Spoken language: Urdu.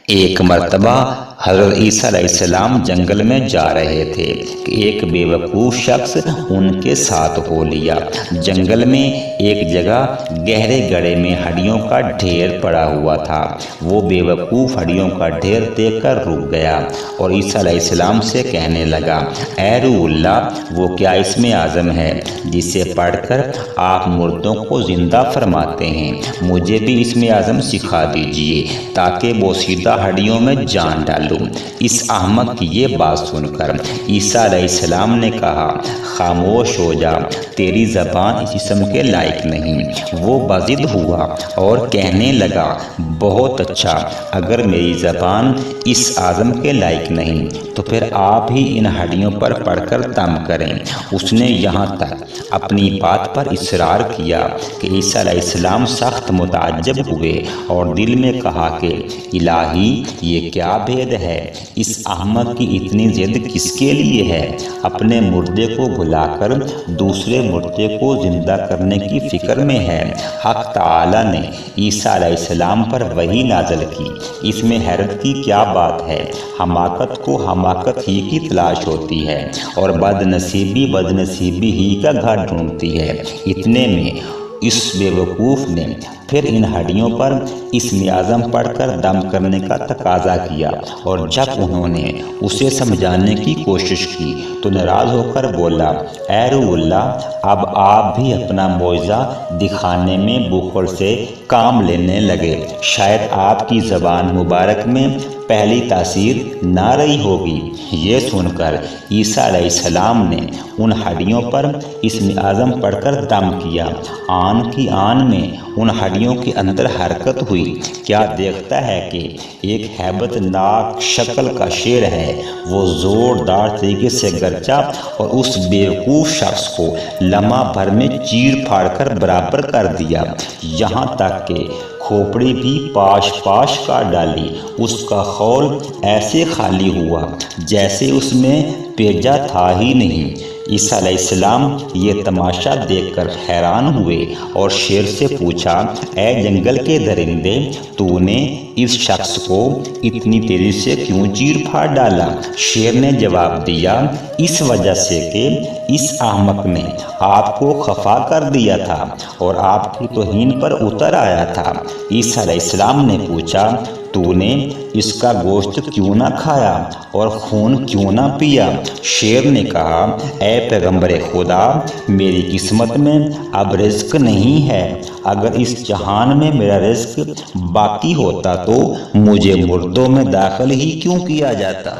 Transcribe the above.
ایک مرتبہ حضرت عیسیٰ علیہ السلام جنگل میں جا رہے تھے کہ ایک بیوقوف شخص ان کے ساتھ ہو لیا۔ جنگل میں ایک جگہ گہرے گڑھے میں ہڈیوں کا ڈھیر پڑا ہوا تھا۔ وہ بیوقوف ہڈیوں کا ڈھیر دیکھ کر رک گیا اور عیسیٰ علیہ السلام سے کہنے لگا، اے روح اللہ، وہ کیا اسم اعظم ہے جسے پڑھ کر آپ مردوں کو زندہ فرماتے ہیں؟ مجھے بھی اسم اعظم سکھا دیجیے تاکہ وہ سیدھا ہڈیوں میں جان ڈالوں۔ اس احمق کی یہ بات سن کر عیسیٰ علیہ السلام نے کہا، خاموش ہو جا، تیری زبان اس اسم کے لائق نہیں۔ وہ بضد ہوا اور کہنے لگا، بہت اچھا، اگر میری زبان اس اعظم کے لائق نہیں تو پھر آپ ہی ان ہڈیوں پر پڑھ کر دم کریں۔ اس نے یہاں تک اپنی بات پر اصرار کیا کہ عیسیٰ علیہ السلام سخت متعجب ہوئے اور دل میں کہا کہ الہی، یہ کیا بھید ہے؟ اس احمق کی اتنی ضد کس کے لیے ہے؟ اپنے مردے کو بھلا کر دوسرے مردے کو زندہ کرنے کی فکر میں ہے۔ حق تعالی نے عیسیٰ علیہ السلام پر وحی نازل کی۔ اس میں حیرت کی کیا بات ہے؟ حماقت کو حماقت ہی کی تلاش ہوتی ہے اور بد نصیبی ہی کا گھر ڈھونڈتی ہے۔ اتنے میں اس بیوقوف نے پھر ان ہڈیوں پر اسم اعظم پڑھ کر دم کرنے کا تقاضا کیا، اور جب انہوں نے اسے سمجھانے کی کوشش کی تو ناراض ہو کر بولا، اے روح اللہ، اب آپ بھی اپنا معجزہ دکھانے میں بخل سے کام لینے لگے۔ شاید آپ کی زبان مبارک میں پہلی تاثیر نہ رہی ہوگی۔ یہ سن کر عیسیٰ علیہ السلام نے ان ہڈیوں پر اسم اعظم پڑھ کر دم کیا۔ آن کی آن میں ان ہڈیوں کے اندر حرکت ہوئی۔ کیا دیکھتا ہے کہ ایک ہیبت ناک شکل کا شیر ہے، وہ زوردار طریقے سے گرجا اور اس بیوقوف شخص کو لمحہ بھر میں چیر پھاڑ کر برابر کر دیا، یہاں تک کہ کھوپڑی بھی پاش پاش کاٹ ڈالی۔ اس کا خول ایسے خالی ہوا جیسے اس میں پیجا تھا ہی نہیں۔ عیسیٰ علیہ السلام یہ تماشا دیکھ کر حیران ہوئے اور شیر سے پوچھا، اے جنگل کے درندے، تو نے اس شخص کو اتنی تیزی سے کیوں چیر پھاڑ ڈالا؟ شیر نے جواب دیا، اس وجہ سے کہ اس احمق نے آپ کو خفا کر دیا تھا اور آپ کی توہین پر اتر آیا تھا۔ عیسیٰ علیہ السلام نے پوچھا، تو نے اس کا گوشت کیوں نہ کھایا اور خون کیوں نہ پیا؟ شیر نے کہا، اے پیغمبر خدا، میری قسمت میں اب رزق نہیں ہے۔ اگر اس جہان میں میرا رزق باقی ہوتا تو مجھے مردوں میں داخل ہی کیوں کیا جاتا؟